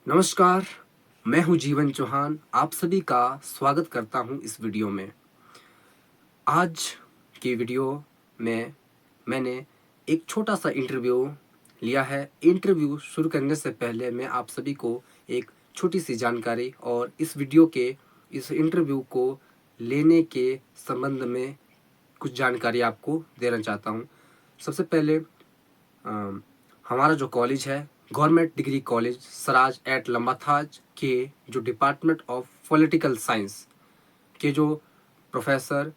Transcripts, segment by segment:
नमस्कार, मैं हूं जीवन चौहान। आप सभी का स्वागत करता हूं इस वीडियो में। आज की वीडियो में मैंने एक छोटा सा इंटरव्यू लिया है। इंटरव्यू शुरू करने से पहले मैं आप सभी को एक छोटी सी जानकारी और इस इंटरव्यू को लेने के संबंध में कुछ जानकारी आपको देना चाहता हूं। सबसे पहले हमारा जो कॉलेज है, government degree college Seraj at Lambathach के जो डिपार्टमेंट ऑफ पॉलिटिकल साइंस के जो professor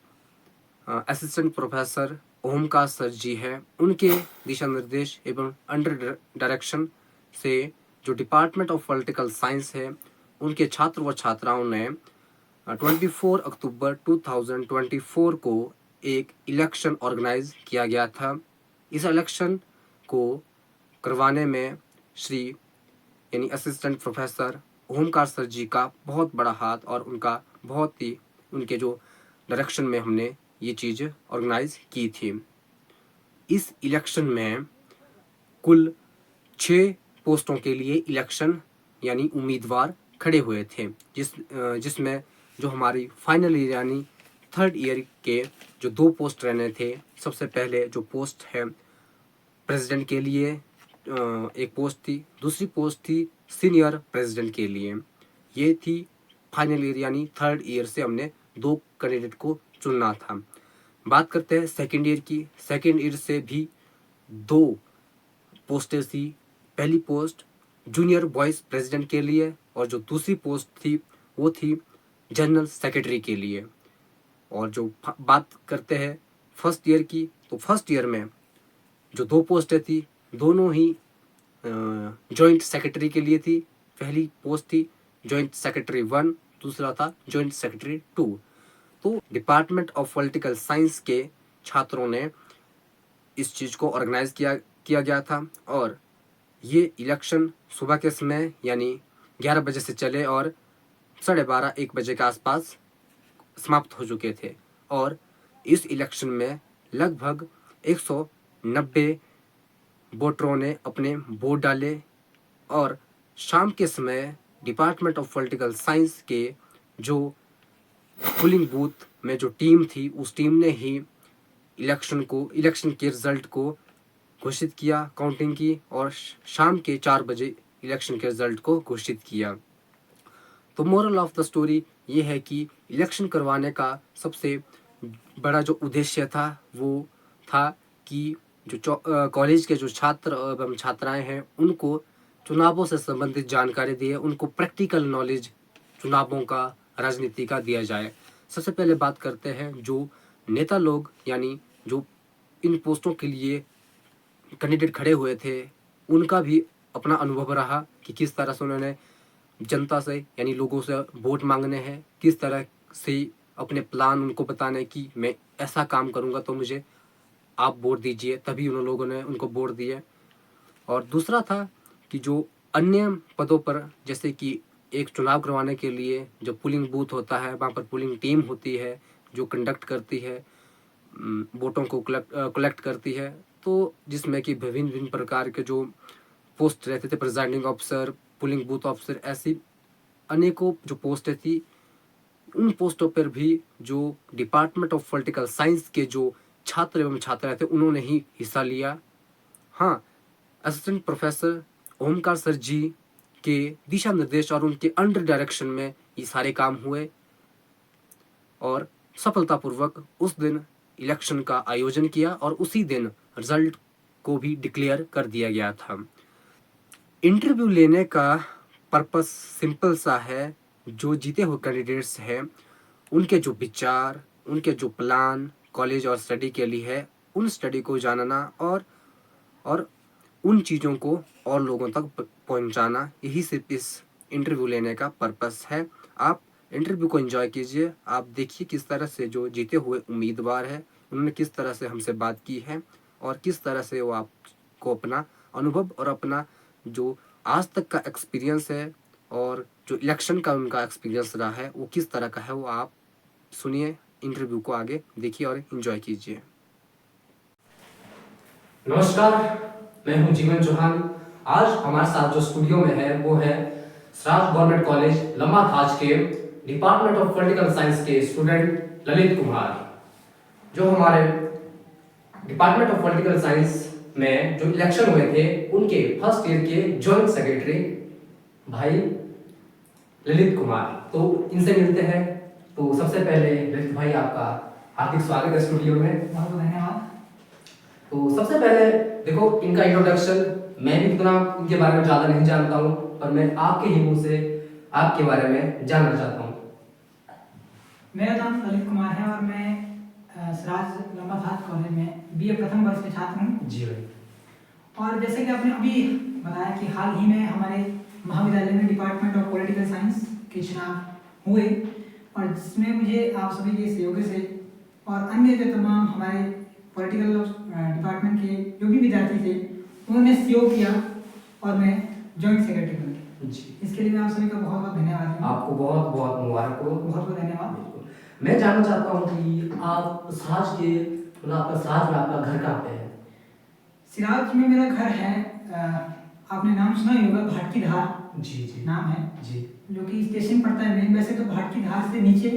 assistant professor Omkar sir ji हैं, उनके दिशा निर्देश एवं अंडर डायरेक्शन से जो डिपार्टमेंट ऑफ पॉलिटिकल साइंस है, उनके छात्र व छात्राओं ने 24 अक्टूबर 2024 को एक इलेक्शन ऑर्गेनाइज किया गया था। इस इलेक्शन को करवाने में श्री यानी असिस्टेंट प्रोफेसर ओमकार सर जी का बहुत बड़ा हाथ और उनके जो डायरेक्शन में हमने ये चीज़ ऑर्गेनाइज की थी। इस इलेक्शन में कुल 6 पोस्टों के लिए इलेक्शन यानी उम्मीदवार खड़े हुए थे, जिसमें जो हमारी फाइनल ईयर यानी थर्ड ईयर के जो 2 पोस्ट रहने थे। सबसे पहले जो पोस्ट है प्रेसिडेंट के लिए एक पोस्ट थी, दूसरी पोस्ट थी सीनियर प्रेसिडेंट के लिए। ये थी फाइनल ईयर यानी थर्ड ईयर से हमने 2 कैंडिडेट को चुनना था। बात करते हैं सेकेंड ईयर की। सेकेंड ईयर से भी 2 पोस्टें थी। पहली पोस्ट जूनियर वाइस प्रेसिडेंट के लिए और जो दूसरी पोस्ट थी वो थी जनरल सेक्रेटरी के लिए। और जो बात करते हैं फर्स्ट ईयर की, तो फर्स्ट ईयर में जो 2 पोस्टें थी, दोनों ही जॉइंट सेक्रेटरी के लिए थी। पहली पोस्ट थी जॉइंट सेक्रेटरी 1, दूसरा था जॉइंट सेक्रेटरी 2। तो डिपार्टमेंट ऑफ पॉलिटिकल साइंस के छात्रों ने इस चीज़ को ऑर्गेनाइज किया गया था और ये इलेक्शन सुबह के समय यानी 11 बजे से चले और 12:30-1 बजे के आसपास समाप्त हो चुके थे। और इस इलेक्शन में लगभग 190 वोटरों ने अपने वोट डाले और शाम के समय डिपार्टमेंट ऑफ पॉलिटिकल साइंस के जो पोलिंग बूथ में जो टीम थी, उस टीम ने ही इलेक्शन के रिजल्ट को घोषित किया, काउंटिंग की और शाम के 4 बजे इलेक्शन के रिजल्ट को घोषित किया। तो मोरल ऑफ द स्टोरी ये है कि इलेक्शन करवाने का सबसे बड़ा जो उद्देश्य था वो था कि जो कॉलेज के जो छात्र एवं छात्राएं हैं, उनको चुनावों से संबंधित जानकारी दिए, उनको प्रैक्टिकल नॉलेज चुनावों का, राजनीति का दिया जाए। सबसे पहले बात करते हैं जो नेता लोग यानी जो इन पोस्टों के लिए कैंडिडेट खड़े हुए थे, उनका भी अपना अनुभव रहा कि किस तरह से उन्होंने जनता से यानी लोगों से वोट मांगने हैं, किस तरह से अपने प्लान उनको बताने कि मैं ऐसा काम करूंगा तो मुझे आप वोट दीजिए, तभी उन लोगों ने उनको वोट दिए। और दूसरा था कि जो अन्य पदों पर, जैसे कि एक चुनाव करवाने के लिए जो पोलिंग बूथ होता है, वहाँ पर पोलिंग टीम होती है जो कंडक्ट करती है, वोटों को कलेक्ट करती है। तो जिसमें कि विभिन्न विभिन्न प्रकार के जो पोस्ट रहते थे, presiding officer, polling booth officer, ऐसी अनेकों जो पोस्टें थी। उन पोस्टों पर भी जो डिपार्टमेंट ऑफ पॉलिटिकल साइंस के जो छात्र एवं छात्राएं थे, उन्होंने ही हिस्सा लिया। हाँ, असिस्टेंट प्रोफेसर ओमकार सर जी के दिशा निर्देश और उनके अंडर डायरेक्शन में ये सारे काम हुए और सफलतापूर्वक उस दिन इलेक्शन का आयोजन किया और उसी दिन रिजल्ट को भी डिक्लेयर कर दिया गया था। इंटरव्यू लेने का पर्पस सिंपल सा है। जो जीते हुए कैंडिडेट्स हैं, उनके जो विचार, उनके जो प्लान कॉलेज और स्टडी के लिए है, उन स्टडी को जानना और उन चीज़ों को और लोगों तक पहुंचाना, यही सिर्फ इस इंटरव्यू लेने का पर्पस है। आप इंटरव्यू को एंजॉय कीजिए। आप देखिए किस तरह से जो जीते हुए उम्मीदवार है, उन्होंने किस तरह से हमसे बात की है और किस तरह से वो आपको अपना अनुभव और अपना जो आज तक का एक्सपीरियंस है और जो इलेक्शन का उनका एक्सपीरियंस रहा है, वो किस तरह का है, वो आप सुनिए। इंटरव्यू को आगे देखिए और एंजॉय कीजिए। नमस्कार, मैं हूं जीवन चौहान। आज हमारे साथ जो स्टूडियो में है वो है सिराज गवर्नमेंट कॉलेज लम्बा थाज के डिपार्टमेंट ऑफ पॉलिटिकल साइंस के स्टूडेंट ललित कुमार, जो हमारे डिपार्टमेंट ऑफ पॉलिटिकल साइंस में जो इलेक्शन हुए थे उनके फर्स्ट ईयर के जॉइंट सेक्रेटरी भाई ललित कुमार। तो इनसे मिलते हैं। तो सबसे पहले ललित भाई, आपका हार्दिक स्वागत है स्टूडियो में। बहुत बहुत धन्यवाद। तो सबसे पहले देखो, इनका इंट्रोडक्शन, मैं भी इतना इनके बारे में ज़्यादा नहीं जानता हूँ, पर मैं आपके ही मुंह से आपके बारे में जानना चाहता हूँ। मेरा नाम ललित कुमार है और मैं सिराज लम्बा थाज कॉलेज में बीए प्रथम वर्ष के छात्र हूँ। जी भाई। और जैसे कि आपने अभी बताया कि हाल ही में हमारे महाविद्यालय में डिपार्टमेंट ऑफ पॉलिटिकल साइंस के चुनाव हुए, और जिसमें मुझे आप सभी के सहयोग से और अन्य जो तमाम हमारे पॉलिटिकल डिपार्टमेंट के जो भी विद्यार्थी थे उन्होंने सहयोग किया और मैं जॉइंट सेक्रेटरी बन गया। जी, इसके लिए मैं आप सभी का बहुत बहुत धन्यवाद है। आपको बहुत बहुत मुबारक हो। बहुत बहुत धन्यवाद। बिल्कुल। मैं जानना चाहता हूँ कि आप सिराज के, मतलब आपका सिराज में आपका घर कहाँ पे है? सिराज में मेरा घर है, आपने नाम सुना ही होगा, भाटकी धार जी जी नाम है, जी जो कि स्टेशन पड़ता है मेन। वैसे तो भाटकी धार से नीचे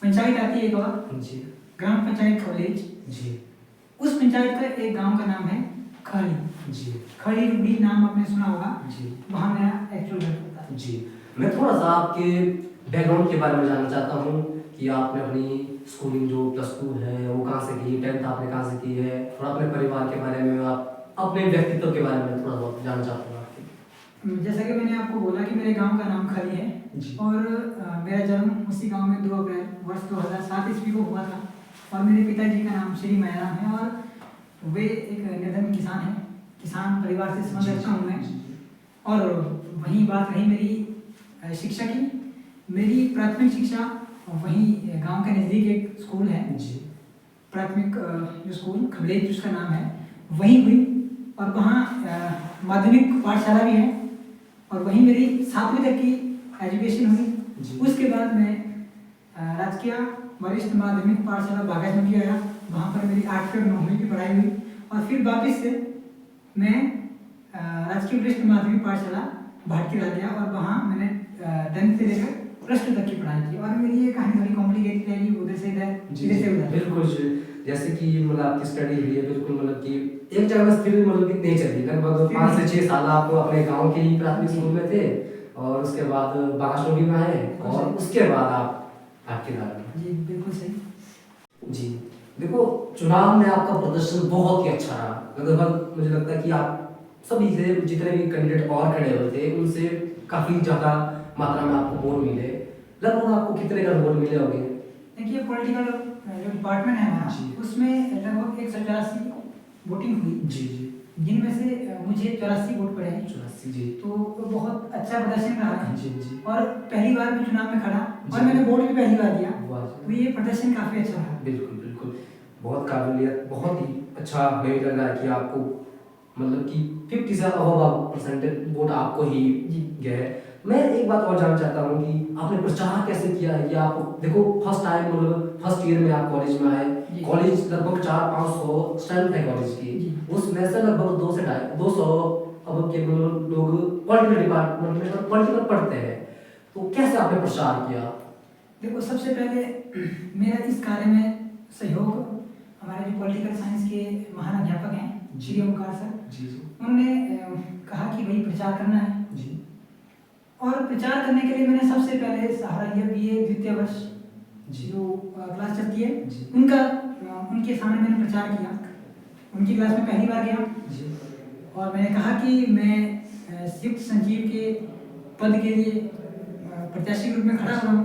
पंचायत आती है एक और, जी ग्राम पंचायत खवलेज। जी उस पंचायत का एक गांव का नाम है खड़ी। जी खड़ी रुड़ी नाम आपने सुना होगा, जी वहाँ मेरा एक्चुअल घर पड़ता है। जी। मैं थोड़ा सा आपके बैकग्राउंड के बारे में जानना चाहता हूँ कि आपने अपनी स्कूलिंग जो +2 है वो कहाँ से की, 10th आपने कहाँ से की है, थोड़ा अपने परिवार के बारे में, आप अपने व्यक्तित्व के बारे में थोड़ा बहुत जानना चाहता हूँ आपके। जैसा कि मैंने आपको बोला कि मेरे गांव का नाम खड़ी है जी। और मेरा जन्म उसी गांव में 2 अप्रैल वर्ष 2007 ईस्वी को हुआ था। और मेरे पिताजी का नाम श्री मैराम है और वे एक निर्धन किसान हैं। किसान परिवार से संबंध रखता हूँ मैं। और वहीं बात रही मेरी शिक्षा की, मेरी प्राथमिक शिक्षा वहीं गांव के नज़दीक एक स्कूल है जी। प्राथमिक जो स्कूल खबलेज जिसका नाम है, वहीं हुई। और वहाँ माध्यमिक पाठशाला भी है और वहीं मेरी 7वीं तक की एजुकेशन हुई। उसके बाद मैं राजकीय वरिष्ठ माध्यमिक पाठशाला बागाजमती आया, वहाँ पर मेरी 8वीं और 9वीं की पढ़ाई हुई। और फिर वापस से मैं राजकीय वरिष्ठ माध्यमिक पाठशाला भाटकी रह गया और वहाँ मैंने 10th से लेकर +2 तक की पढ़ाई की। और मेरी ये कहानी थोड़ी कॉम्प्लिकेटेड है कि उधर से इधर, इधर से उधर। बिल्कुल, जैसे कि मतलब आपकी स्टडी हुई है, बिल्कुल मतलब कि एक जगह स्थिर मतलब कि नहीं चली, लगभग 5 से 6 साल आप अपने गांव के ही प्राथमिक स्कूल में थे और उसके बाद बागासोडी में आए और उसके बाद आप भाटकी धार में। जी बिल्कुल सही। जी देखो, चुनाव में आपका प्रदर्शन बहुत ही अच्छा रहा। लगभग मुझे लगता है कि आप सभी से, जितने भी कैंडिडेट और खड़े हुए थे उनसे काफ़ी ज़्यादा मात्रा में आपको वोट मिले। लगभग आपको कितने का वोट मिले होंगे? देखिए, पॉलिटिकल जो डिपार्टमेंट है हमारा, उसमें लगभग 184 वोटिंग हुई। जी जी। जिनमें से मुझे 84 वोट पड़े हैं। 84 जी। तो बहुत अच्छा प्रदर्शन रहा है। जी जी। और पहली बार मैं चुनाव में खड़ा और मैंने वोट भी पहली बार दिया, तो ये प्रदर्शन काफ़ी अच्छा रहा। बिल्कुल बिल्कुल, बहुत काबिलियत, बहुत ही अच्छा। हमें लग रहा है कि आपको मतलब कि 50 से अबव % वोट आपको ही गए हैं। मैं एक बात और जानना चाहता हूँ कि आपने प्रचार कैसे किया है? कि आप देखो फर्स्ट टाइम, मतलब फर्स्ट ईयर में आप कॉलेज में आए, कॉलेज लगभग 400-500 स्ट्रेंथ है कॉलेज की, उसमें से लगभग 2 से 250 अब के लोग पॉलिटिकल डिपार्टमेंट में पॉलिटिकल पढ़ते हैं, तो कैसे आपने प्रचार किया? देखो, सबसे पहले मेरा इस कार्य में सहयोग हमारे जो पॉलिटिकल साइंस के महान अध्यापक हैं श्री ओमकार सर जी। उन्होंने कहा कि भाई प्रचार करना है जी। और प्रचार करने के लिए मैंने सबसे पहले सहारा लिया बीए द्वितीय वर्ष जो क्लास चलती है उनके सामने मैंने प्रचार किया। उनकी क्लास में पहली बार गया और मैंने कहा कि मैं संयुक्त सचिव के पद के लिए प्रत्याशी के रूप में खड़ा हुआ हूँ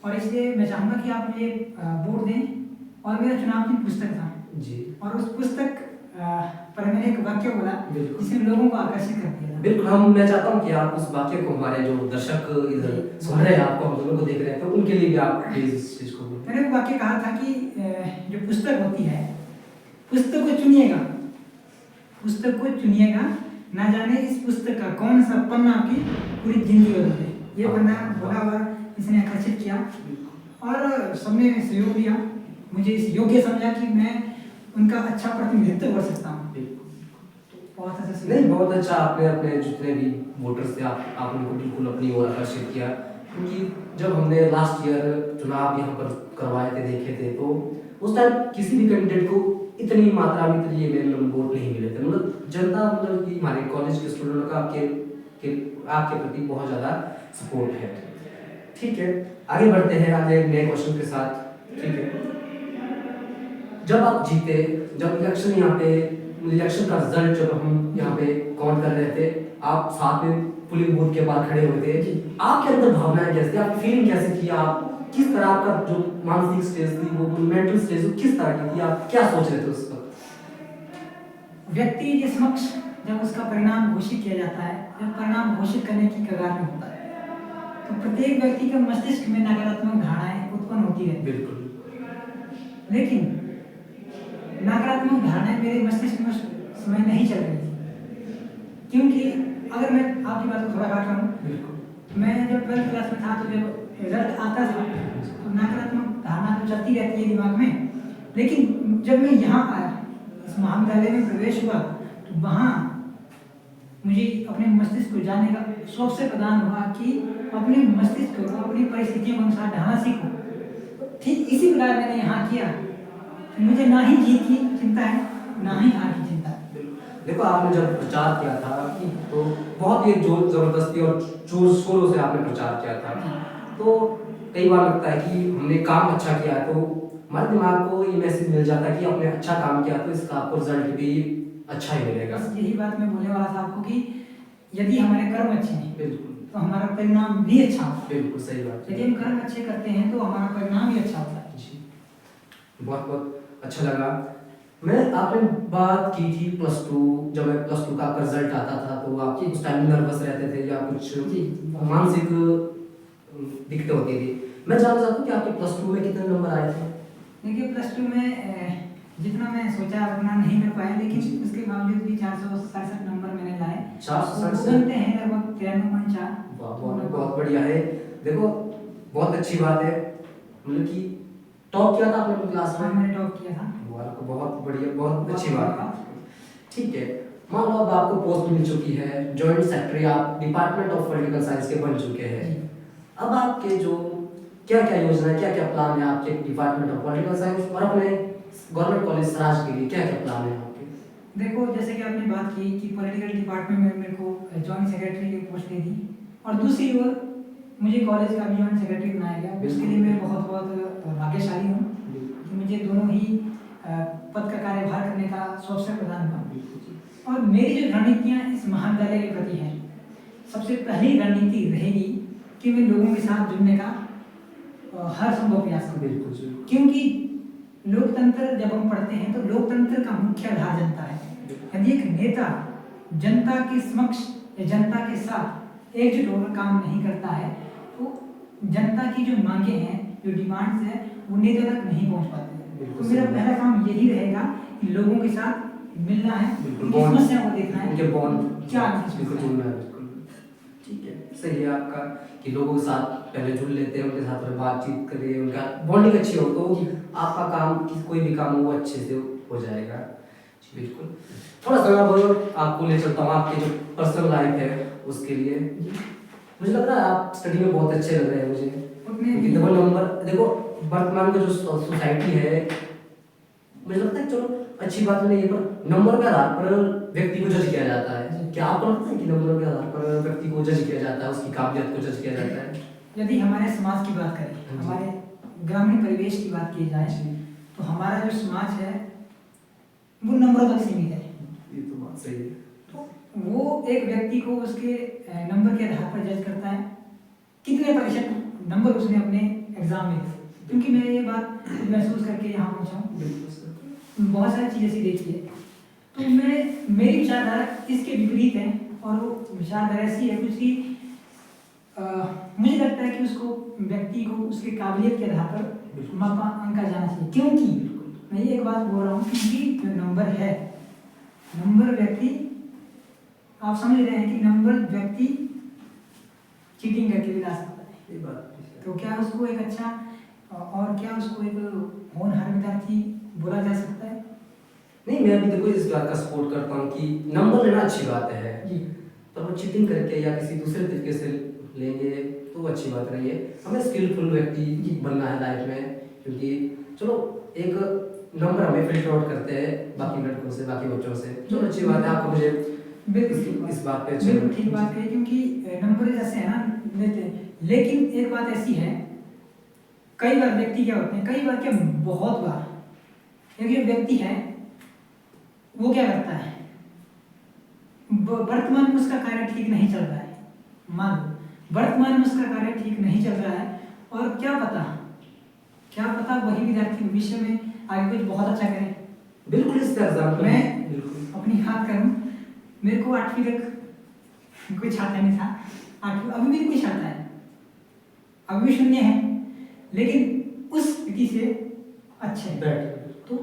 और इसलिए मैं चाहूँगा कि आप मुझे वोट दें। और मेरा चुनाव की पुस्तक था जी। और उस पुस्तक पर मैंने एक वाक्य बोला जिसने लोगों को आकर्षित कर दिया। बिल्कुल, मैं चाहता हूँ कि आप उस वाक्य को, हमारे जो दर्शक इधर सुन रहे हैं, आपको, हम दोनों को देख रहे हैं, तो उनके लिए भी आप प्लीज इस चीज को बोलें। मैंने वो वाक्य कहा था कि जो पुस्तक होती है, पुस्तक को चुनिएगा, पुस्तक को चुनिएगा, ना जाने इस पुस्तक का कौन सा पन्ना आपकी पूरी जिंदगी बदल दे। ये पन्ना बोला और इसने आकर्षित किया और सबने सहयोग दिया। मुझे इस योग्य समझा कि मैं उनका अच्छा प्रतिनिधित्व कर सकता हूँ। नहीं, बहुत अच्छा। आपने अपने जितने भी वोटर्स थे आप उनको बिल्कुल अपनी ओर आकर्षित किया, क्योंकि जब हमने लास्ट ईयर चुनाव यहाँ पर करवाए थे, देखे थे, तो उस टाइम किसी भी कैंडिडेट को इतनी मात्रा में इतने वोट नहीं मिले थे। मतलब जनता, मतलब कि हमारे कॉलेज के स्टूडेंटों का आपके प्रति बहुत ज़्यादा सपोर्ट है। ठीक है, आगे बढ़ते हैं आज एक नए क्वेश्चन के साथ। ठीक है, जब आप जीते, जब इलेक्शन यहाँ पे, इलेक्शन का रिजल्ट जब हम यहाँ पे काउंट कर रहे थे, आप साथ में पोलिंग बूथ के बाहर खड़े हुए थे, आपके अंदर भावनाएं कैसी, आपकी फीलिंग कैसी थी, आप किस तरह, आपका जो मानसिक स्टेज थी, वो मेंटल स्टेज किस तरह की थी, आप क्या सोच रहे थे उस वक्त? व्यक्ति के समक्ष जब उसका परिणाम घोषित किया जाता है, जब परिणाम घोषित करने की कगार में होता है, तो प्रत्येक व्यक्ति के मस्तिष्क में नकारात्मक धारणाएं उत्पन्न होती है। बिल्कुल। लेकिन नकारात्मक धारणाएं मेरे मस्तिष्क में उस समय नहीं चल रही थी, क्योंकि अगर मैं आपकी बात को थोड़ा काट रहा हूँ, मैं जब 12th क्लास में था, तो जब रिजल्ट आता था तो नकारात्मक धारणा तो चलती रहती है दिमाग में, लेकिन जब मैं यहाँ आया, इस महाविद्यालय में प्रवेश हुआ, तो वहाँ मुझे अपने मस्तिष्क को जानने का अवसर प्रदान हुआ कि अपने मस्तिष्क को अपनी परिस्थितियों के अनुसार ढालना सीखो। तो ठीक इसी प्रकार मैंने यहाँ किया। मुझे ना ही जीत की चिंता है, ना ही हार की चिंता है। देखो, आपने जब प्रचार किया था तो बहुत ही जोर जबरदस्ती और जोर शोरों से आपने प्रचार किया था, तो कई बार लगता है कि हमने काम अच्छा किया, तो हमारे दिमाग को ये मैसेज मिल जाता है कि आपने अच्छा काम किया, तो इसका आपको रिजल्ट भी अच्छा ही मिलेगा। बस यही बात मैं बोलने वाला था आपको कि यदि हमारे कर्म अच्छे हैं, बिल्कुल, तो हमारा परिणाम भी अच्छा होता है। बिल्कुल सही बात। यदि हम कर्म अच्छे करते हैं तो हमारा परिणाम भी अच्छा होता है। जी, बहुत बहुत अच्छा लगा। मैं आपने बात की थी +2, जब +2 का आपका रिजल्ट आता था, तो आप उस टाइम नर्वस रहते थे या कुछ मानसिक दिक्कतें होती थी। मैं जानना चाहता हूँ कि आपके +2 में कितने नंबर आए थे? देखिए, +2 में जितना मैं सोचा उतना नहीं कर पाया, लेकिन उसके बावजूद भी 467 नंबर मैंने लाए। 467 बनते हैं लगभग 93.4। बहुत बढ़िया है। देखो, बहुत अच्छी बात है, मतलब कि टॉप किया था आपने अपनी क्लास में। हाँ, मैंने टॉप किया था। बहुत बढ़िया, बहुत अच्छी बात है। ठीक है, मान लो अब आपको पोस्ट मिल चुकी है, जॉइंट सेक्रेटरी आप डिपार्टमेंट ऑफ पॉलिटिकल साइंस के बन चुके हैं। अब आपके जो क्या क्या योजना है, क्या क्या प्लान है आपके डिपार्टमेंट ऑफ पॉलिटिकल साइंस और अपने गवर्नमेंट कॉलेज सराज के लिए क्या क्या प्लान है आपके? देखो, जैसे कि आपने बात की कि पॉलिटिकल डिपार्टमेंट में मेरे को जॉइंट सेक्रेटरी की पोस्ट दे दी, और दूसरी ओर मुझे कॉलेज का भी जॉइंट सेक्रेटरी बनाया गया। उसके लिए मैं बहुत बहुत भाग्यशाली हूँ कि मुझे दोनों ही पद का कार्यभार करने का अवसर प्रदान हुआ। और मेरी जो रणनीतियाँ इस महाविद्यालय के प्रति हैं, सबसे पहली रणनीति रहेगी कि मैं लोगों के साथ जुड़ने का हर संभव प्रयास करूँ। क्योंकि लोकतंत्र जब हम पढ़ते हैं तो लोकतंत्र का मुख्य आधार जनता है। यदि एक नेता जनता के समक्ष या जनता के साथ एकजुट होकर काम नहीं करता है, तो जनता की जो मांगे हैं, जो डिमांड्स हैं, वो नेता तक नहीं पहुंच पाती है। तो मेरा पहला काम यही रहेगा कि लोगों के साथ मिलना है, उनकी समस्या को देखना है, उनके बॉन्ड क्या जुड़ना है। ठीक है, सही है आपका कि लोगों के साथ पहले जुड़ लेते हैं, उनके साथ बातचीत करें, उनका बॉन्डिंग अच्छी हो तो आपका काम, कोई भी काम हो वो अच्छे से हो जाएगा। बिल्कुल। थोड़ा सा अब आपको ले चलता हूँ आपके जो पर्सनल लाइफ है उसके लिए। मुझे लग रहा है आप स्टडी में बहुत अच्छे लग रहे हैं मुझे, क्योंकि डबल नंबर, देखो वर्तमान का जो सोसाइटी है, मुझे लगता है चलो अच्छी बात नहीं है, पर नंबर के आधार पर व्यक्ति को जज किया जाता है। क्या आपको लगता है कि नंबर के आधार पर व्यक्ति को जज किया जाता है, उसकी काबिलियत को जज किया जाता है? यदि हमारे समाज की बात करें, हमारे ग्रामीण परिवेश की बात की जाए, तो हमारा जो समाज है वो नंबरों तक सीमित है। ये तो बात सही है। तो वो एक व्यक्ति को उसके नंबर के आधार पर जज करता है, कितने प्रतिशत नंबर उसने अपने एग्जाम में दिए। क्योंकि मैं ये बात महसूस करके यहाँ पहुँचा हूँ, बहुत सारी चीज़ ऐसी देखी है। तो मेरी विचारधारा इसके विपरीत है, और वो विचारधारा ऐसी है कुछ कि मुझे लगता है कि उसको व्यक्ति को उसके काबिलियत के आधार पर मापा आंका जाना चाहिए। क्योंकि मैं ये एक बात बोल रहा हूँ कि जो नंबर है, नंबर व्यक्ति, आप समझ रहे हैं कि नंबर व्यक्ति चीटिंग करके भी ला सकता है। ये बात तो क्या उसको एक अच्छा, और क्या उसको एक होनहार विद्यार्थी बोला जा सकता है? नहीं, मैं अभी देखो इस बात का सपोर्ट करता हूँ कि नंबर लेना अच्छी बात है, पर वो चीटिंग करके या किसी दूसरे तरीके से लेंगे तो अच्छी बात नहीं है। हमें स्किलफुल व्यक्ति बनना है लाइफ में, क्योंकि चलो एक नंबर हमें फिल्टर आउट करते हैं बाकी लड़कों से, बाकी बच्चों से। चलो अच्छी बात है, आपको मुझे बिल्कुल इस बात पे बिल्कुल ठीक बात है, क्योंकि नंबर जैसे है ना लेते हैं, लेकिन एक बात ऐसी है, कई बार व्यक्ति क्या होते हैं, कई बार क्या बहुत बार एक जो व्यक्ति है वो क्या करता है, वर्तमान में उसका कार्य ठीक नहीं चल रहा है, मान लो वर्तमान में उसका कार्य ठीक नहीं चल रहा है, और क्या पता वही विद्यार्थी भविष्य में आगे कुछ बहुत अच्छा करे। बिल्कुल इस एग्जाम्पल मैं बिल्कुल अपनी बात करूं, मेरे को 8वीं तक कोई छाता नहीं था, 8वीं अभी भी कोई छाता है, अभी भी शून्य है, लेकिन उस स्थिति से अच्छे हैं। तो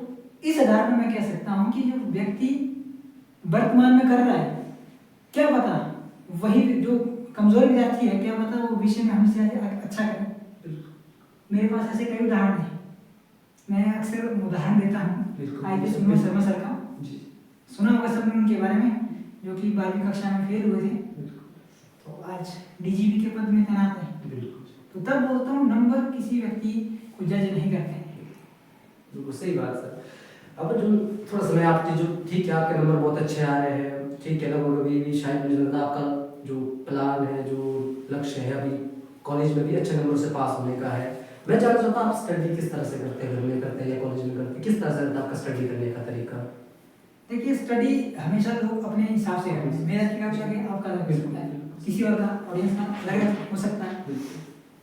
इस आधार पर मैं कह सकता हूं कि जो व्यक्ति वर्तमान में कर रहा है, क्या पता वही जो कमजोर विद्यार्थी है, क्या पता वो विषय में हमसे अच्छा करे। मेरे पास ऐसे कई उदाहरण हैं, मैं अक्सर उदाहरण देता हूँ आईपीएस मनोज शर्मा सर का, सुना होगा सबने उनके बारे में, जो कि 12वीं कक्षा में फेल हुए थे, तो आज डीजीपी के पद में तैनात है। तो तब बोलता हूँ नंबर किसी व्यक्ति को जज नहीं करते हैं। बिल्कुल सही बात सर। अब जो थोड़ा समय आपके जो ठीक है, आपके नंबर बहुत अच्छे आ रहे हैं, ठीक है, लगभग अभी भी शायद मुझे लगता है आपका जो प्लान है, जो लक्ष्य है, अभी कॉलेज में भी अच्छे नंबर से पास होने का है। मैं जानना चाहता हूँ आप स्टडी किस तरह से करते हैं, घर में करते हैं या कॉलेज में करते हैं, किस तरह से रहता है आपका स्टडी करने का तरीका? देखिए स्टडी हमेशा लोग अपने हिसाब से करते हैं, मेरा तरीका अलग है, आपका अलग हो सकता है, किसी और का ऑडियंस का अलग हो सकता है।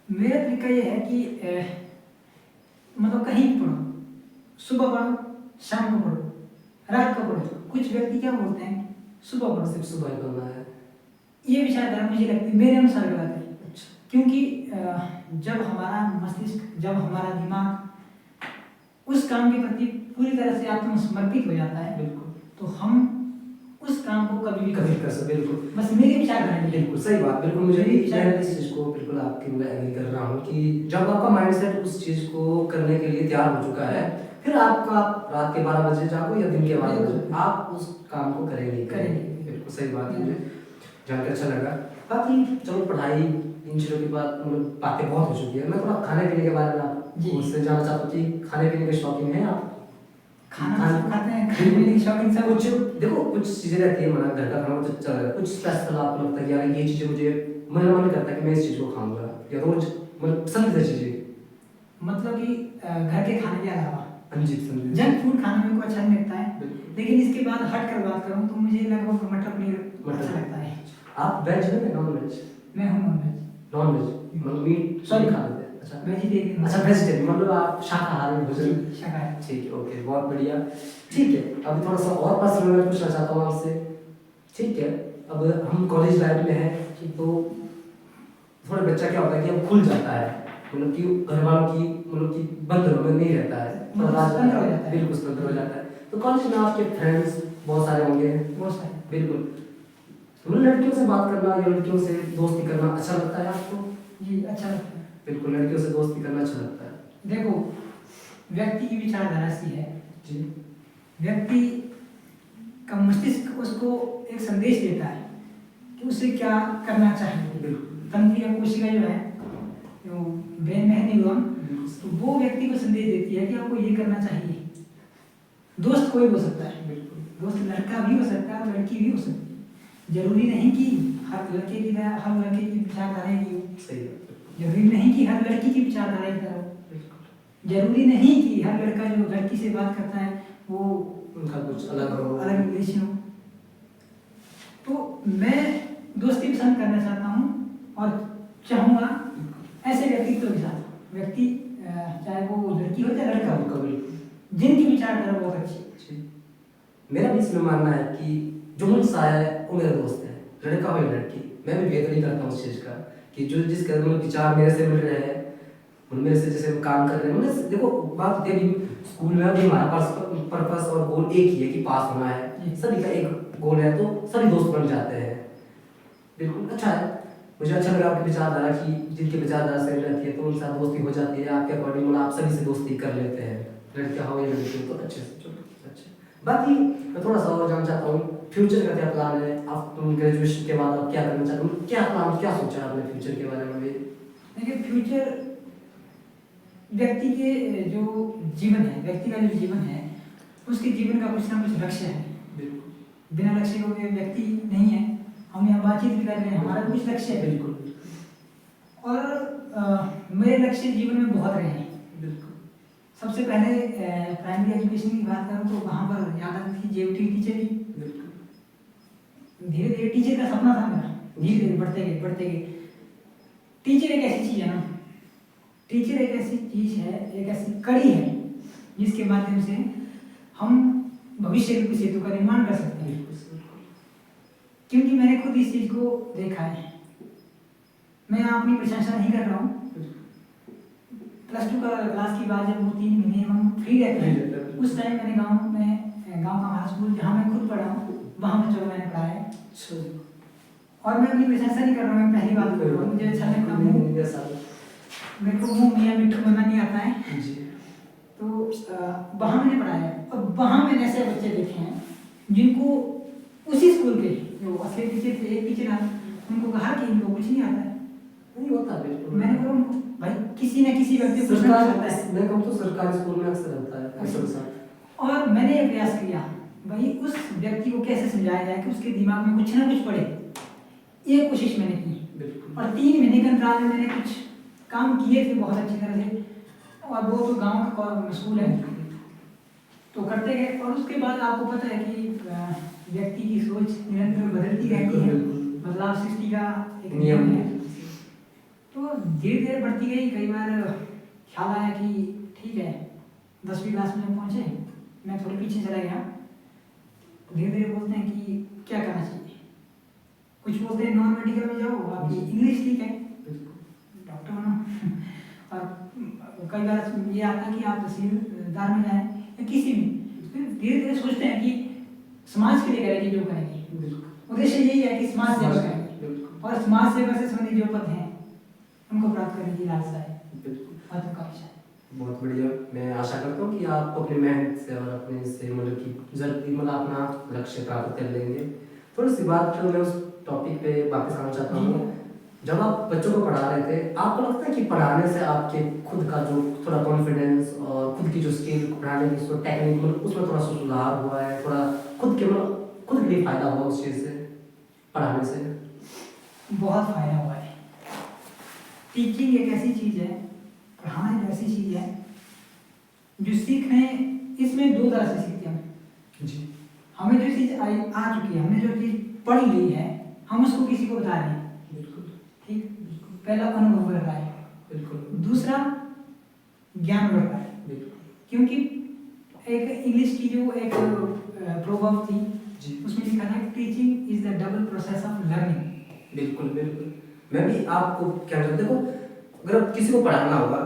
मेरा तरीका ये है कि मतलब कहीं भी पढ़ो, सुबह पढ़ो, शाम को पढ़ो, रात को पढ़ो। कुछ व्यक्ति क्या बोलते हैं सुबह पढ़ो, सिर्फ सुबह ही करना है, ये विचारधारा मुझे लगती है मेरे अनुसार गलत है। क्योंकि जब हमारा मस्तिष्क, जब हमारा दिमाग उस काम के प्रति पूरी तरह से आत्मसमर्पित हो जाता है, तो हम उस काम को कभी भी कर सकते। बिल्कुल बस मेरे विचारधारा है। बिल्कुल सही बात, बिल्कुल मुझे भी मैं इस चीज़ को बिल्कुल आपकी मैं एग्री कर रहा हूँ कि जब आपका माइंडसेट उस चीज़ को करने के लिए तैयार हो चुका है, फिर आपका रात के 12 बजे जागो या दिन के 12 बजे, आप उस काम को करेंगे। बिल्कुल सही बात है, मुझे जानकर अच्छा लगा। बाकी चलो पढ़ाई इन चीज़ों के बाद मतलब बातें बहुत हो चुकी है, मैं थोड़ा खाने पीने के बारे में आपको उससे जानना चाहता हूँ कि खाने पीने के शौकीन हैं आप? खाना खाते हैं, खाने पीने की शौकीन सब। कुछ देखो कुछ चीज़ें रहती है, मना घर का खाना तो चल रहा है, कुछ स्पेशल आपको लगता है कि यार ये चीज़ें मुझे मेरा मन करता है कि मैं इस चीज़ को खाऊंगा, या रोज मतलब पसंद है चीज़ें, मतलब कि घर के खाने के अलावा समझिए जंक फूड खाना मेरे को अच्छा नहीं लगता है, लेकिन इसके बाद हट कर बात करूँ तो मुझे लगभग मटर पनीर अच्छा लगता है। आप वेज हैं नॉन वेज? मैं हूँ नॉन वेज। नॉन वेज मतलब मीट सॉरी खा लेते हैं? अच्छा वेजिटेरियन। अच्छा वेजिटेरियन, मतलब आप शाकाहारी भोजन? शाकाहारी। ठीक है, ओके, बहुत बढ़िया। ठीक है, अभी थोड़ा सा और पर्सनल मैं पूछना चाहता हूँ आपसे। ठीक है, अब हम कॉलेज लाइफ में हैं तो थोड़ा बच्चा क्या होता है कि अब खुल जाता है, मतलब कि घर वालों की मतलब कि बंधनों में नहीं रहता है, स्वतंत्र हो जाता है। बिल्कुल स्वतंत्र हो जाता है। तो कॉलेज में आपके फ्रेंड्स बहुत सारे होंगे? बहुत सारे। बिल्कुल, तो लड़कियों से बात करना या लड़कियों से दोस्ती करना अच्छा लगता है आपको? जी अच्छा लगता है। बिल्कुल, लड़कियों से दोस्ती करना अच्छा लगता है। देखो व्यक्ति की विचारधारा ऐसी है जी, व्यक्ति का मस्तिष्क उसको एक संदेश देता है कि उसे क्या करना चाहिए। तंत्रिका कोशिका जो है, जो ब्रेन में है न्यूरॉन, तो वो व्यक्ति को संदेश देती है कि आपको ये करना चाहिए। दोस्त कोई हो सकता है, दोस्त लड़का भी हो सकता है और लड़की भी हो सकती है। जरूरी नहीं कि हर लड़के की विचारधारा एक ही हो। सही है। जरूरी नहीं कि हर लड़की की विचारधारा एक तरह हो। जरूरी नहीं कि हर लड़का जो लड़की से बात करता है वो उनका कुछ अलग हो, अलग उद्देश्य हो। तो मैं दोस्ती पसंद करना चाहता हूँ और चाहूँगा ऐसे व्यक्तित्व के साथ, व्यक्ति चाहे वो लड़की हो चाहे लड़का हो, जिनकी विचारधारा बहुत अच्छी। मेरा भी इसमें मानना है कि जो मुझसे आया है वो मेरा दोस्त है, लड़का हो या लड़की, मैं भी भेद नहीं करता हूँ उस चीज़ का कि जो जिस मतलब विचार मेरे से मिल रहे हैं, मेरे से जैसे काम कर रहे हैं, मतलब देखो बात ये भी स्कूल में भी हमारा पर्पस और गोल एक ही है कि पास होना है, सभी का एक गोल है, तो सभी दोस्त बन जाते हैं। बिल्कुल अच्छा है, मुझे अच्छा लगा आपकी विचारधारा की, जिनकी विचारधारा सही रहती है तो उनके साथ दोस्ती हो जाती है, आपके अकॉर्डिंग मतलब आप सभी से दोस्ती कर लेते हैं, लड़कियाँ हो या लड़के हो तो अच्छे से। चलो अच्छा, बाकी मैं थोड़ा सा और जानना चाहता हूँ फ्यूचर का क्या प्लान है? आप ग्रेजुएशन के बाद आप क्या करना चाहते हो? क्या प्लान, क्या सोचा है आपने फ्यूचर के बारे में भी? देखिए, फ्यूचर व्यक्ति के जो जीवन है, व्यक्ति का जो जीवन है, उसके जीवन का कुछ ना कुछ लक्ष्य है। बिल्कुल बिना लक्ष्य के कोई व्यक्ति नहीं है। हम यहाँ बातचीत भी कर रहे हैं, हमारा कुछ लक्ष्य है। बिल्कुल और मेरे लक्ष्य जीवन में बहुत रहे हैं। बिल्कुल सबसे पहले प्राइमरी एजुकेशन की बात करूँ तो वहाँ पर याद आती थी जेयूटी टीचर की। बिल्कुल धीरे धीरे टीचर का सपना था मेरा, धीरे धीरे बढ़ते गए। टीचर एक ऐसी चीज़ है ना, टीचर एक ऐसी चीज़ है, एक ऐसी कड़ी है जिसके माध्यम से हम भविष्य के किसी हेतु का निर्माण कर सकते हैं। क्योंकि मैंने खुद इस चीज़ को देखा है। मैं यहाँ अपनी प्रशंसा नहीं कर रहा हूँ। +2 का क्लास की बात, जब वो 3 महीने हम फ्री रहते हैं, उस टाइम मैंने गांव का हमारा स्कूल जहाँ मैं खुद पढ़ा हूँ, वहाँ बच्चों को मैंने पढ़ाया है। और मैं अपनी प्रशंसा नहीं कर रहा हूँ, मैं पहली बात कर रहा हूँ, मुझे अच्छा लगता है। मेरे को मुँह मियाँ मिट्ठू बनना नहीं आता है। तो वहाँ मैंने पढ़ाया है। और वहाँ मैंने ऐसे बच्चे देखे हैं जिनको उसी स्कूल के जो असली टीचर थे, एक टीचर था, उनको कहा कि इनको कुछ नहीं आता है। नहीं होता बिल्कुल। मैंने कहा भाई, किसी न किसी व्यक्ति को सरकार, आता है। मैं कहूँ तो सरकारी स्कूल में अक्सर होता है ऐसा सा। और मैंने ये प्रयास किया भाई, उस व्यक्ति को कैसे समझाया जाए कि उसके दिमाग में कुछ ना कुछ पड़े। ये कोशिश मैंने की। बिल्कुल। और 3 महीने के अंतराल में मैंने कुछ काम किए थे बहुत अच्छी तरह से। और वो तो गांव का स्कूल है, तो करते गए। और उसके बाद आपको पता है कि व्यक्ति की सोच निरंतर बदलती रहती है, बदलाव सृष्टि का एक नियम है। तो धीरे धीरे बढ़ती गई। कई बार ख्याल आया कि ठीक है, 10वीं क्लास में पहुँचे, मैं थोड़े पीछे चला गया। धीरे धीरे बोलते हैं कि क्या करना चाहिए। कुछ बोलते हैं नॉन मेडिकल में जाओ, आपकी इंग्लिश ठीक है, डॉक्टर बनो। और कई बार ये आता है कि आप तहसीलदार में जाएं या किसी भी। फिर धीरे धीरे सोचते हैं कि समाज के लिए करेंगे, जो करेंगे। उद्देश्य यही है कि समाज सेवा करेंगे, और समाज सेवा से संबंधित जो पद हैं उनको प्राप्त करने की लालसा है। महत्वाकांक्षा है। बहुत बढ़िया। मैं आशा करता हूँ कि आप अपनी मेहनत से और अपने से मतलब कि जल्दी मतलब अपना लक्ष्य प्राप्त कर लेंगे। थोड़ी सी बात मैं उस टॉपिक पे वापस आना चाहता हूँ। जब आप बच्चों को पढ़ा रहे थे, आपको लगता है कि पढ़ाने से आपके खुद का जो थोड़ा कॉन्फिडेंस और खुद की जो स्किल पढ़ाने की जो टेक्निक मतलब उसमें थोड़ा सा सुधार हुआ है, थोड़ा खुद के मतलब खुद के लिए फायदा हुआ उस चीज़ से, पढ़ाने से? बहुत फायदा हुआ है। टीचिंग एक ऐसी चीज़ है, पढ़ाना एक ऐसी चीज़ है जो सीखने, इसमें 2 तरह से सीखते हैं जी। हमें जो चीज़ आ चुकी है, हमने जो चीज़ पढ़ ली है, हम उसको किसी को बता रहे हैं। ठीक, पहला अनुभव बढ़ रहा है। बिल्कुल। दूसरा ज्ञान बढ़ रहा है। क्योंकि एक इंग्लिश की जो एक प्रोवर्ब थी, उसमें लिखा था teaching is the double process of learning. बिल्कुल बिल्कुल। मैं भी आपको क्या कहते, देखो अगर किसी को पढ़ाना होगा,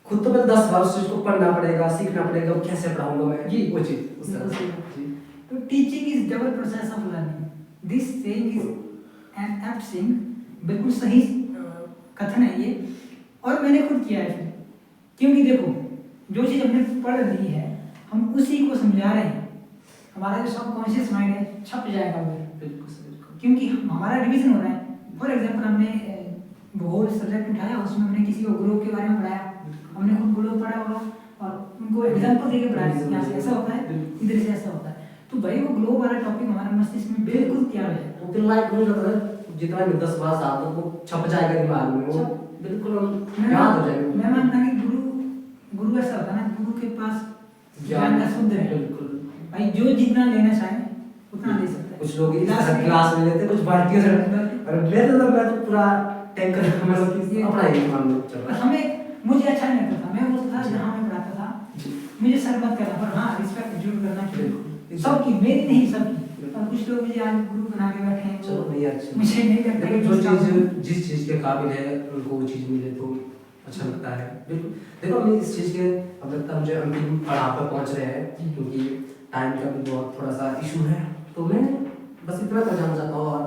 खुद तो पहले 10 बार उस चीज को पढ़ना पड़ेगा, सीखना पड़ेगा, कैसे पढ़ाऊंगा मैं जी, वो चीज उस तरह से। तो teaching is double process of learning. This saying is an apt saying, बिल्कुल सही कथन है ये, और मैंने खुद किया है। क्योंकि देखो, जो चीज़ हमने पढ़ ली है, हम उसी को समझा रहे हैं। हमारा जो सबकॉन्शियस माइंड है, छप जाएगा वो। बिल्कुल। क्योंकि हमारा रिवीजन हो रहा है। फॉर एग्जाम्पल, हमने भूगोल सब्जेक्ट उठाया, उसमें हमने किसी को ग्लोब के बारे में पढ़ाया, हमने खुद ग्लोब पढ़ा होगा और उनको एग्जाम्पल देके पढ़ाया, यहाँ से ऐसा होता है, इधर से ऐसा होता है। तो भाई वो ग्लोब वाला टॉपिक हमारे मस्तिष्क में बिल्कुल तैयार है। वो फिर लाइक हो जाता है, जितना भी 10 बार साल तक वो छप जाएगा दिमाग में, वो बिल्कुल याद हो जाएगा। मैं मानता हूँ कि गुरु ऐसा होता है ना, गुरु के पास ज्ञान का समुद्र है। बिल्कुल भाई, जो जितना लेना चाहे उतना ले सकता है। कुछ लोग गिलास में लेते हैं, कुछ बाल्टियों से, और मैं तो पूरा टैंकर मतलब अपना ही मान लो। पर मुझे अच्छा नहीं लगता था। मैं बोलता था जहाँ मैं पढ़ाता था, मुझे सर मत करना, पर हाँ रिस्पेक्ट जरूर करना चाहिए सबकी, मेरी नहीं सबकी। और कुछ लोग मुझे आज गुरु बना के बैठे हैं, चलो नहीं अच्छी, मुझे नहीं लगता कि जो चीज़ जिस चीज़ के काबिल है उनको वो चीज़ मिले तो अच्छा लगता है। बिल्कुल। देखो हम इस चीज़ के अब लगता है मुझे अंतिम पड़ाव पर पहुँच रहे हैं, क्योंकि टाइम का भी बहुत थोड़ा सा इशू है। तो मैं बस इतना कर जानना चाहता हूँ, और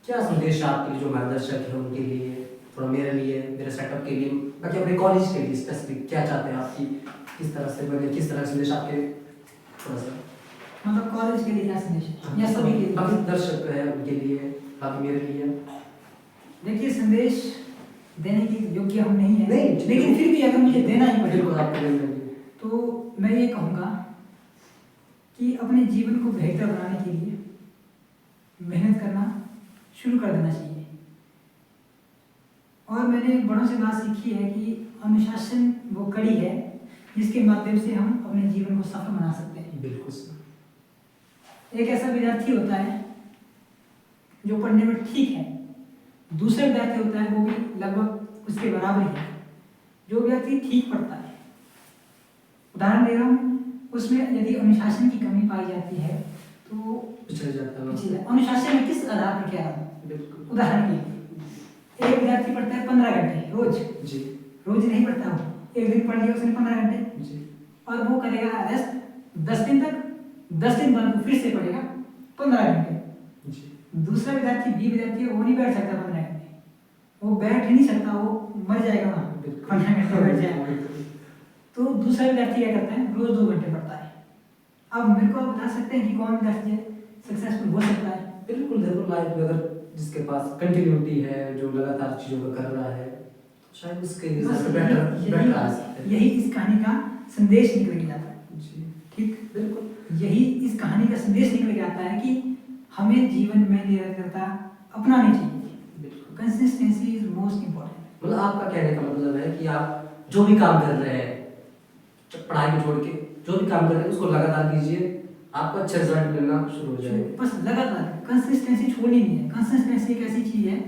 क्या संदेश आपके लिए जो मार्गदर्शक है उनके लिए, थोड़ा मेरे लिए, मेरे सेटअप के लिए, बाकी अपने कॉलेज के लिए स्पेसिफिक क्या चाहते हैं आपकी, किस तरह से बने, किस तरह से संदेश आपके, थोड़ा सा? मतलब कॉलेज के लिए क्या संदेश है या सभी के लिए? बाकी दर्शक है उनके लिए, बाकी मेरे लिए। देखिए, संदेश देने के योग्य हम नहीं है, नहीं, लेकिन फिर भी अगर मुझे देना ही बिल्कुल पड़े आपके लिए। तो मैं ये कहूँगा कि अपने जीवन को बेहतर बनाने के लिए मेहनत करना शुरू कर देना चाहिए। और मैंने बड़ों से बात सीखी है कि अनुशासन वो कड़ी है जिसके माध्यम से हम अपने जीवन को सफल बना सकते हैं। बिल्कुल सर। एक ऐसा विद्यार्थी होता है जो पढ़ने में ठीक है, दूसरा विद्यार्थी होता है वो भी लगभग उसके बराबर ही है, जो व्यक्ति ठीक पढ़ता है। उदाहरण दे रहा हूँ, उसमें यदि अनुशासन की कमी पाई जाती है तो पिछड़ जाता है। पिछले अनुशासन में किस आधार पर क्या है? बिल्कुल। उदाहरण के लिए एक विद्यार्थी पढ़ता है 15 घंटे रोज, जी रोज नहीं पढ़ता वो, एक दिन पढ़ लिया उसने 15 घंटे जी और वो करेगा रेस्ट 10 दिन तक, 10 दिन बाद वो फिर से पढ़ेगा 15 घंटे। जी। दूसरा विद्यार्थी बी विद्यार्थी है, वो नहीं बैठ सकता 15 घंटे, वो बैठ ही नहीं सकता, वो मर जाएगा वहाँ, 15 घंटे बैठ जाएगा। तो दूसरा विद्यार्थी क्या करता है, रोज 2 घंटे पढ़ता है। अब मेरे को आप बता सकते हैं कि कौन विद्यार्थी सक्सेसफुल हो सकता है? बिल्कुल जरूर। लाइफ में अगर जिसके पास कंटिन्यूटी है, जो लगातार चीजों को कर रहा है, तो शायद उसके बस बेटर आ सकते हैं। यही इस कहानी का संदेश निकल के आता है। जी ठीक, बिल्कुल। यही इस कहानी का संदेश निकल के आता है कि हमें जीवन में निरंतरता अपनानी चाहिए। बिल्कुल। Consistency is most important. मतलब आपका कहने का मतलब है कि आप जो भी काम कर रहे हैं, पढ़ाई को छोड़ के जो भी काम कर रहे हैं उसको लगातार कीजिए, आपको अच्छा रिजल्ट मिलना शुरू हो जाएगा। बस लगातार, कंसिस्टेंसी छोड़नी नहीं है। कंसिस्टेंसी एक ऐसी चीज है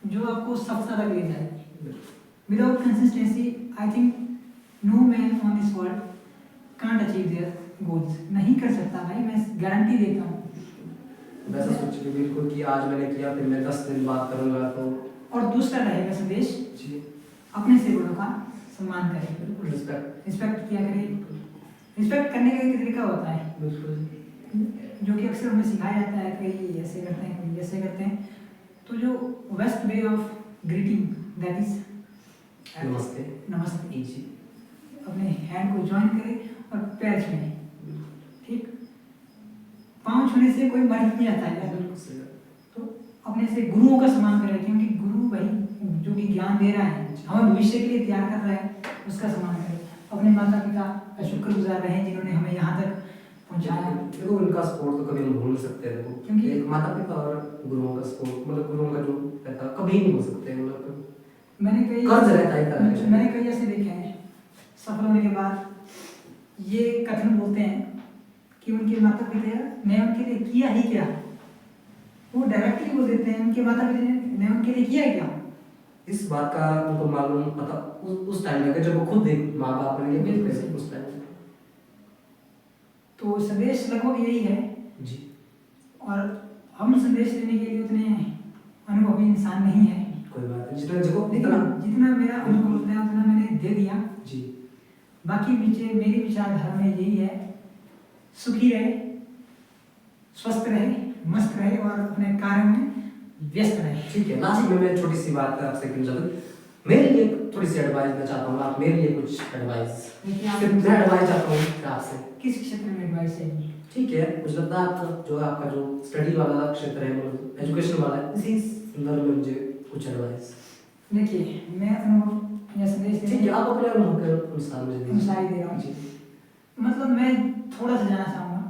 जो आपको सफलता तक ले जाएगी। Without consistency I think no man on this world can't achieve their goals. नहीं कर सकता भाई, मैं गारंटी देता हूँ। वैसा सोचिए बिल्कुल कि आज मैंने किया, फिर मैं 10 दिन बाद करूंगा तो। और दूसरा रहेगा संदेश, जी अपने से बड़ों का सम्मान करें, बिल्कुल। रिस्पेक्ट। रिस्पेक्ट किया करें। रिस्पेक्ट करने का एक तरीका होता है बिल्कुल। जो कि अक्सर हमें सिखाया जाता है, कई ऐसे करते हैं, कई ऐसे करते हैं। तो जो best way of greeting that is नमस्ते। नमस्ते। जी। अपने हैंड को ज्वाइन करें और पैर छुएं। ठीक, पाँव छूने से कोई मर नहीं जाता है। बिल्कुल सही। तो अपने से गुरुओं का सम्मान करें, क्योंकि गुरु भाई जो भी ज्ञान दे रहा है, हमें भविष्य के लिए तैयार कर रहा है, उसका सम्मान करें। अपने माता पिता का शुक्रगुजार रहें जिन्होंने हमें यहाँ तक पहुँचाया। देखो उनका सपोर्ट तो कभी हम भूल नहीं सकते हैं, क्योंकि एक माता पिता और गुरुओं का सपोर्ट, मतलब गुरुओं का जो रहता है कभी नहीं भूल सकते। मतलब मैंने कई कर्ज रहता है तरह का। मैंने कई ऐसे देखे हैं सफल होने के बाद ये कथन बोलते हैं कि उनके माता पिता ने उनके लिए किया ही क्या। वो डायरेक्टली बोल देते हैं उनके माता पिता ने उनके लिए किया क्या। इस बात का उनको मालूम पता उस टाइम लगे जब वो खुद एक माँ बाप बन गए बिल्कुल खुद सही। उस टाइम। तो संदेश लगभग यही है। जी। और हम संदेश देने के लिए उतने अनुभवी इंसान नहीं है, कोई बात नहीं, जितना देखो लेकिन जितना मेरा अनुभव होता है उतना मैंने दे दिया। जी। बाकी मेरी विचारधारा में यही है, सुखी रहे, स्वस्थ रहे, मस्त रहे और अपने कार्य में व्यस्त रहे। ठीक है, लास्ट में मैं छोटी सी बात आपसे कहना चाहता हूँ। मेरे लिए थोड़ी सी एडवाइस मैं चाहता हूँ, आप मेरे लिए कुछ एडवाइस। देखिए, आप सिर्फ मैं एडवाइस चाहता हूँ आपसे। किस क्षेत्र में एडवाइस चाहिए? ठीक है, मुझे लगता है आपका जो स्टडी वाला क्षेत्र है, मतलब एजुकेशन वाला है, इसी संदर्भ में मुझे कुछ एडवाइस। देखिए, मैं अनुभव या संदेश ठीक है, आप अपने अनुभव के अनुसार मुझे अनुसार दे रहा हूँ। जी। मतलब मैं थोड़ा सा जानना चाहूँगा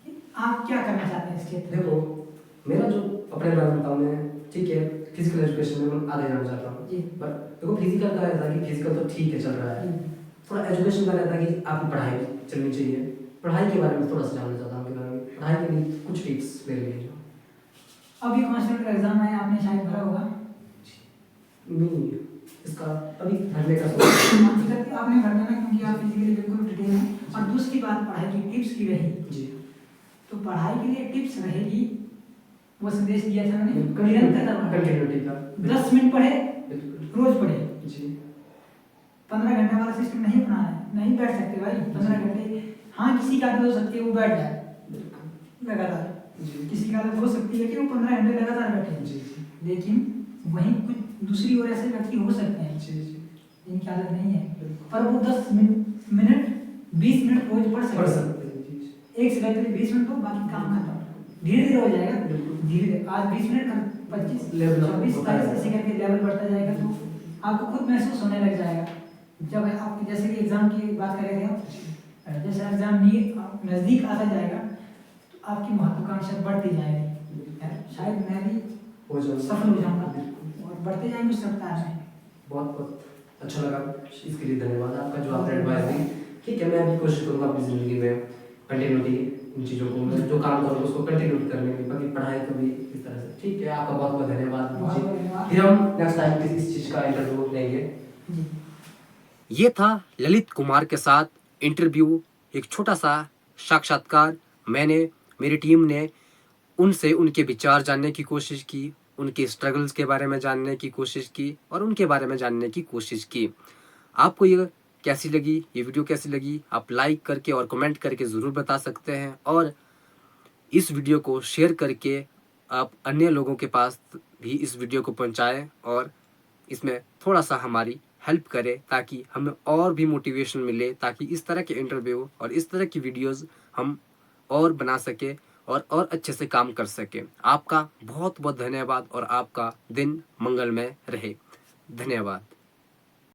कि आप क्या करना चाहते हैं इस क्षेत्र में? देखो, मेरा जो अपने बारे में बताऊँ मैं, ठीक है, फिजिकल एजुकेशन में मैं आगे जाना चाहता हूँ। जी। बट देखो फिजिकल का रहता है कि फिजिकल तो ठीक है चल रहा है, थोड़ा एजुकेशन का रहता है कि आपकी पढ़ाई चलनी चाहिए। पढ़ाई के बारे में थोड़ा सा जानना चाहता हूँ कि पढ़ाई के लिए कुछ टिप्स मेरे लिए जो। अभी कांस्टेबल का एग्जाम है, आपने शायद भरा होगा। नहीं, इसका अभी भरने का सोच। आपने भरना ना, क्योंकि आप फिजिकली बिल्कुल डिटेल हैं। और दूसरी बात पढ़ाई की टिप्स की रही, जी। तो पढ़ाई के लिए टिप्स रहेगी, वो संदेश दिया था मैंने, निरंतरता बढ़ाएं। कंटिन्यूटी का 10 मिनट पढ़े, बिल्कुल रोज पढ़े। जी। 15 घंटा वाला सिस्टम नहीं अपनाना है, नहीं बैठ सकते भाई 15 घंटे। हाँ, किसी का आदत हो सकती है वो बैठ जाए बिल्कुल लगातार, जी। किसी का आदत हो सकती है कि वो 15 घंटे लगातार बैठे। जी। लेकिन वहीं कुछ दूसरी ओर ऐसे व्यक्ति हो सकते हैं जी। जी। जिनकी आदत नहीं है, पर वो 10 मिनट 20 मिनट रोज पढ़ पढ़ सकते हैं। सकते हैं जी। 1 से लेकर 20 मिनट हो, बाकी काम खत्म। धीरे धीरे हो जाएगा, धीरे धीरे आज 20 मिनट कर 25 Level up 24 होता 22 है। ऐसे करके लेवल बढ़ता जाएगा, तो आपको खुद महसूस होने लग जाएगा। जब आप जैसे कि एग्जाम की बात कर रहे थे आप, जैसे एग्जाम नज़दीक आता जाएगा तो आपकी महत्वाकांक्षा बढ़ती जाएगी। यार शायद मैं भी हो जाऊंगा, सफल हो जाऊंगा बिल्कुल। और बढ़ते जाएंगे उस रफ्तार में। बहुत बहुत अच्छा लगा, इसके लिए धन्यवाद आपका जो आपने एडवाइस दी। ठीक है, मैं भी कोशिश करूँगा अपनी ज़िंदगी में कंटिन्यूटी इन चीज़ों को, मैं जो काम करूँ उसको कंटिन्यू करने की, बाकी पढ़ाई को भी इस तरह से। ठीक है, आपका बहुत बहुत धन्यवाद बहुत जी। धन्यवाद। फिर हम नेक्स्ट टाइम इस चीज़ का इंटरव्यू लेंगे। जी। ये था ललित कुमार के साथ इंटरव्यू, एक छोटा सा साक्षात्कार। मेरी टीम ने उनसे उनके विचार जानने की कोशिश की, उनके स्ट्रगल्स के बारे में जानने की कोशिश की और उनके बारे में जानने की कोशिश की। आपको ये कैसी लगी, ये वीडियो कैसी लगी, आप लाइक करके और कमेंट करके ज़रूर बता सकते हैं, और इस वीडियो को शेयर करके आप अन्य लोगों के पास भी इस वीडियो को पहुंचाएं और इसमें थोड़ा सा हमारी हेल्प करें, ताकि हमें और भी मोटिवेशन मिले, ताकि इस तरह के इंटरव्यू और इस तरह की वीडियोस हम और बना सके और अच्छे से काम कर सके। आपका बहुत बहुत धन्यवाद और आपका दिन मंगलमय रहे। धन्यवाद।